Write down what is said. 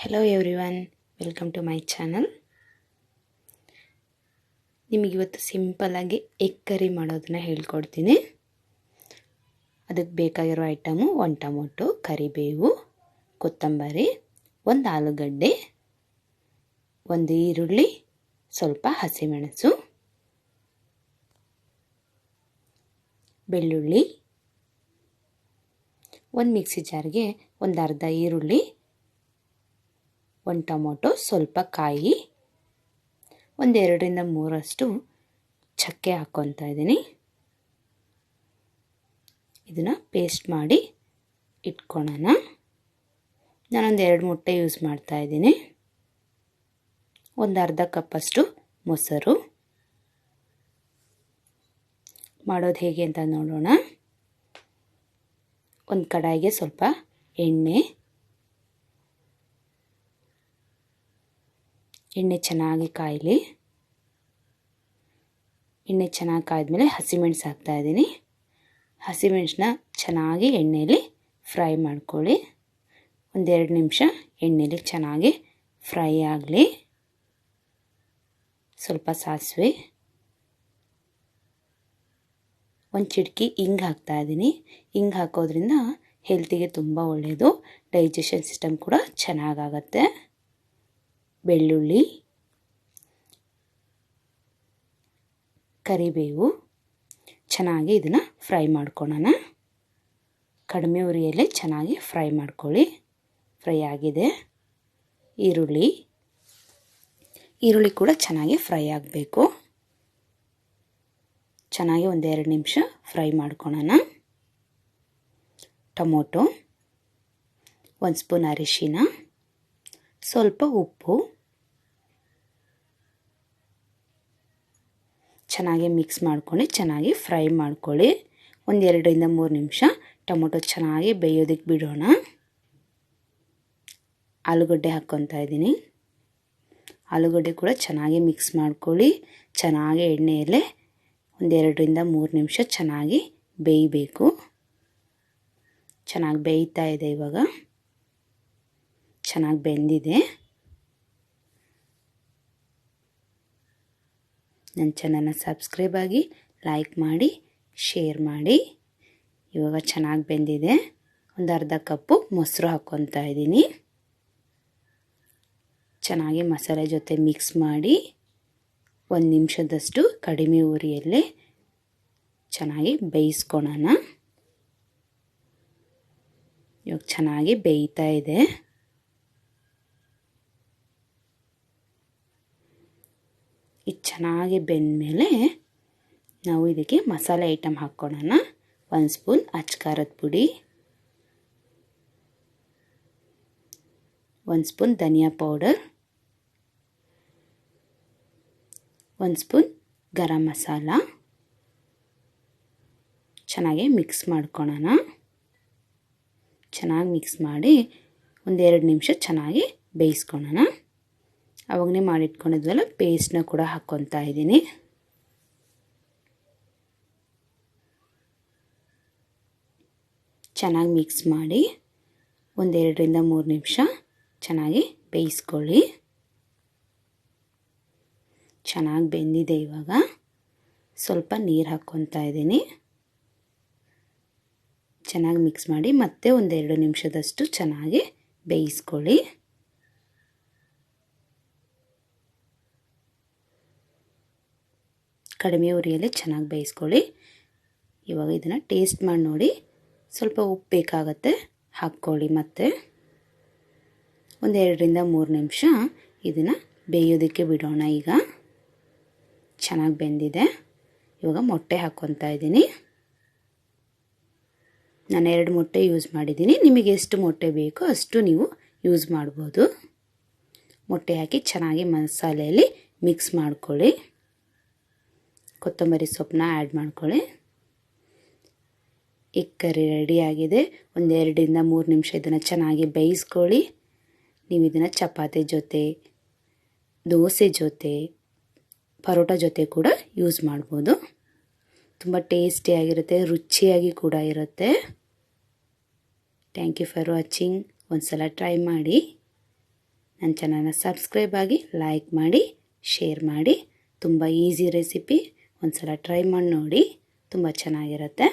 Hello everyone, welcome to my channel. ನಿಮಗೆ ಇವತ್ತು simple ಆಗಿ ಎಗ್ ಕರಿ ಮಾಡೋದನ್ನ ಹೇಳ್ಕೊಡ್ತೀನಿ. ಅದಕ್ಕೆ ಬೇಕಾಗಿರೋ ಐಟಮ್ 1 ಟೊಮೆಟೊ, ಕರಿಬೇವು, ಕೊತ್ತಂಬರಿ, 1 ಆಲೂಗಡ್ಡೆ, 1 ಈರುಳ್ಳಿ, ಸ್ವಲ್ಪ ಹಸಿಮೆಣಸು, ಬೆಳ್ಳುಳ್ಳಿ, 1 ಮಿಕ್ಸಿ ಜಾರ್ಗೆ 1 ಅರ್ಧ ಈರುಳ್ಳಿ, 1 ಟೊಮೆಟೊ, ಸ್ವಲ್ಪ ಕಾಯಿ, 1 2ರಿಂದ 3 ಚಕ್ಕೆ ಹಾಕ್ಕೊತಾ ಇದ್ದೀನಿ. ಇದನ್ನು ಪೇಸ್ಟ್ ಮಾಡಿ ಇಟ್ಕೊಳ್ಳೋಣ. ನಾನೊಂದು 2 ಮೊಟ್ಟೆ ಯೂಸ್ ಮಾಡ್ತಾ ಇದ್ದೀನಿ. 1 ಅರ್ಧ ಕಪ್ಪಷ್ಟು ಮೊಸರು. ಮಾಡೋದು ಹೇಗೆ ಅಂತ ನೋಡೋಣ. ಒಂದು ಕಡಾಯಿಗೆ ಸ್ವಲ್ಪ ಎಣ್ಣೆ ಚೆನ್ನಾಗಿ ಕಾಯಲಿ. ಎಣ್ಣೆ ಚೆನ್ನಾಗಿ ಕಾಯ್ದ್ಮೇಲೆ ಹಸಿಮೆಣಸು ಹಾಕ್ತಾ ಇದ್ದೀನಿ. ಹಸಿಮೆಣಸನ್ನ ಚೆನ್ನಾಗಿ ಎಣ್ಣೆಯಲ್ಲಿ ಫ್ರೈ ಮಾಡ್ಕೊಳ್ಳಿ. 1-2 ನಿಮಿಷ ಎಣ್ಣೆಯಲ್ಲಿ ಚೆನ್ನಾಗಿ ಫ್ರೈ ಆಗಲಿ. ಸ್ವಲ್ಪ ಸಾಸಿವೆ, 1 ಚಿಟಿಕೆ ಹಿಂಗೆ ಹಾಕ್ತಾ ಇದ್ದೀನಿ. ಹಿಂಗೆ ಹಾಕೋದ್ರಿಂದ ಹೆಲ್ತಿಗೆ ತುಂಬ ಒಳ್ಳೆಯದು. ಡೈಜೆಷನ್ ಸಿಸ್ಟಮ್ ಕೂಡ ಚೆನ್ನಾಗಾಗತ್ತೆ. ಬೆಳ್ಳುಳ್ಳಿ, ಕರಿಬೇವು ಚೆನ್ನಾಗಿ ಇದನ್ನು ಫ್ರೈ ಮಾಡ್ಕೊಳ್ಳೋಣ. ಕಡಿಮೆ ಉರಿಯಲ್ಲೇ ಚೆನ್ನಾಗಿ ಫ್ರೈ ಮಾಡ್ಕೊಳ್ಳಿ. ಫ್ರೈ ಆಗಿದೆ. ಈರುಳ್ಳಿ ಕೂಡ ಚೆನ್ನಾಗಿ ಫ್ರೈ ಆಗಬೇಕು. ಚೆನ್ನಾಗಿ 1-2 ನಿಮಿಷ ಫ್ರೈ ಮಾಡ್ಕೊಳ್ಳೋಣ. ಟೊಮೊಟೊ, 1 ಸ್ಪೂನ್ ಅರಿಶಿನ, ಸ್ವಲ್ಪ ಉಪ್ಪು, ಚೆನ್ನಾಗಿ ಮಿಕ್ಸ್ ಮಾಡ್ಕೊಂಡು ಚೆನ್ನಾಗಿ ಫ್ರೈ ಮಾಡ್ಕೊಳ್ಳಿ. 1-2ರಿಂದ 3 ನಿಮಿಷ ಟೊಮೊಟೊ ಚೆನ್ನಾಗಿ ಬೇಯೋದಕ್ಕೆ ಬಿಡೋಣ. ಆಲೂಗಡ್ಡೆ ಹಾಕ್ಕೊತಾ ಇದ್ದೀನಿ. ಆಲೂಗಡ್ಡೆ ಕೂಡ ಚೆನ್ನಾಗಿ ಮಿಕ್ಸ್ ಮಾಡ್ಕೊಳ್ಳಿ. ಚೆನ್ನಾಗಿ ಎಣ್ಣೆಯಲ್ಲೇ 1-2ರಿಂದ 3 ನಿಮಿಷ ಚೆನ್ನಾಗಿ ಬೇಯಬೇಕು. ಚೆನ್ನಾಗಿ ಬೇಯ್ತಾ ಇದೆ. ಇವಾಗ ಚೆನ್ನಾಗಿ ಬೆಂದಿದೆ. ನನ್ನ ಚಾನಲ್ನ ಸಬ್ಸ್ಕ್ರೈಬ್ ಆಗಿ, ಲೈಕ್ ಮಾಡಿ, ಶೇರ್ ಮಾಡಿ. ಇವಾಗ ಚೆನ್ನಾಗಿ ಬೆಂದಿದೆ. 1 ಅರ್ಧ ಕಪ್ಪು ಮೊಸರು ಹಾಕ್ಕೊತಾ ಇದ್ದೀನಿ. ಚೆನ್ನಾಗಿ ಮಸಾಲೆ ಜೊತೆ ಮಿಕ್ಸ್ ಮಾಡಿ 1 ನಿಮಿಷದಷ್ಟು ಕಡಿಮೆ ಉರಿಯಲ್ಲೇ ಚೆನ್ನಾಗಿ ಬೇಯಿಸ್ಕೊಳ್ಳೋಣ. ಇವಾಗ ಚೆನ್ನಾಗಿ ಬೇಯ್ತಾ ಇದೆ. ಇದು ಚೆನ್ನಾಗಿ ಬೆಂದಮೇಲೆ ನಾವು ಇದಕ್ಕೆ ಮಸಾಲೆ ಐಟಮ್ ಹಾಕ್ಕೊಳ್ಳೋಣ. 1 ಸ್ಪೂನ್ ಅಚ್ಕಾರದ ಪುಡಿ, 1 ಸ್ಪೂನ್ ಧನಿಯಾ ಪೌಡರ್, 1 ಸ್ಪೂನ್ ಗರಂ ಮಸಾಲ. ಚೆನ್ನಾಗಿ ಮಿಕ್ಸ್ ಮಾಡ್ಕೊಳ್ಳೋಣ. ಚೆನ್ನಾಗಿ ಮಿಕ್ಸ್ ಮಾಡಿ 1-2 ನಿಮಿಷ ಚೆನ್ನಾಗಿ ಬೇಯಿಸ್ಕೊಳ್ಳೋಣ. ಅವಾಗನೇ ಮಾಡಿಟ್ಕೊಂಡಿದ್ವಲ್ಲ ಪೇಸ್ಟ್ನ ಕೂಡ ಹಾಕ್ಕೊತಾ ಇದ್ದೀನಿ. ಚೆನ್ನಾಗಿ ಮಿಕ್ಸ್ ಮಾಡಿ 1-2ರಿಂದ 3 ನಿಮಿಷ ಚೆನ್ನಾಗಿ ಬೇಯಿಸ್ಕೊಳ್ಳಿ. ಚೆನ್ನಾಗಿ ಬೆಂದಿದೆ. ಇವಾಗ ಸ್ವಲ್ಪ ನೀರು ಹಾಕ್ಕೊತಾ ಇದ್ದೀನಿ. ಚೆನ್ನಾಗಿ ಮಿಕ್ಸ್ ಮಾಡಿ ಮತ್ತೆ 1-2 ನಿಮಿಷದಷ್ಟು ಚೆನ್ನಾಗಿ ಬೇಯಿಸ್ಕೊಳ್ಳಿ. ಕಡಿಮೆ ಉರಿಯಲ್ಲೇ ಚೆನ್ನಾಗಿ ಬೇಯಿಸ್ಕೊಳ್ಳಿ. ಇವಾಗ ಇದನ್ನು ಟೇಸ್ಟ್ ಮಾಡಿ ನೋಡಿ. ಸ್ವಲ್ಪ ಉಪ್ಪು ಬೇಕಾಗತ್ತೆ, ಹಾಕ್ಕೊಳ್ಳಿ. ಮತ್ತೆ 1-2ರಿಂದ 3 ನಿಮಿಷ ಇದನ್ನು ಬೇಯೋದಕ್ಕೆ ಬಿಡೋಣ. ಈಗ ಚೆನ್ನಾಗಿ ಬೆಂದಿದೆ. ಇವಾಗ ಮೊಟ್ಟೆ ಹಾಕ್ಕೊತಾ ಇದ್ದೀನಿ. ನಾನು 2 ಮೊಟ್ಟೆ ಯೂಸ್ ಮಾಡಿದ್ದೀನಿ. ನಿಮಗೆ ಎಷ್ಟು ಮೊಟ್ಟೆ ಬೇಕೋ ಅಷ್ಟು ನೀವು ಯೂಸ್ ಮಾಡ್ಬೋದು. ಮೊಟ್ಟೆ ಹಾಕಿ ಚೆನ್ನಾಗಿ ಮಸಾಲೆಯಲ್ಲಿ ಮಿಕ್ಸ್ ಮಾಡ್ಕೊಳ್ಳಿ. ಕೊತ್ತಂಬರಿ ಸೊಪ್ಪನ್ನ ಆ್ಯಡ್ ಮಾಡ್ಕೊಳ್ಳಿ. ಎಗ್ ಕರಿ ರೆಡಿಯಾಗಿದೆ. 1-2ರಿಂದ 3 ನಿಮಿಷ ಇದನ್ನು ಚೆನ್ನಾಗಿ ಬೇಯಿಸ್ಕೊಳ್ಳಿ. ನೀವು ಇದನ್ನು ಚಪಾತಿ ಜೊತೆ, ದೋಸೆ ಜೊತೆ, ಪರೋಟ ಜೊತೆ ಕೂಡ ಯೂಸ್ ಮಾಡ್ಬೋದು. ತುಂಬ ಟೇಸ್ಟಿಯಾಗಿರುತ್ತೆ, ರುಚಿಯಾಗಿ ಕೂಡ ಇರುತ್ತೆ. Thank you for watching. ಒಂದ್ಸಲ ಟ್ರೈ ಮಾಡಿ. ನನ್ನ ಚಾನಲ್ನ ಸಬ್ಸ್ಕ್ರೈಬ್ ಆಗಿ ಲೈಕ್ ಮಾಡಿ ಶೇರ್ ಮಾಡಿ. ತುಂಬ ಈಸಿ ರೆಸಿಪಿ, ಒಂದು ಸಲ ಟ್ರೈ ಮಾಡಿ ನೋಡಿ, ತುಂಬ ಚೆನ್ನಾಗಿರುತ್ತೆ.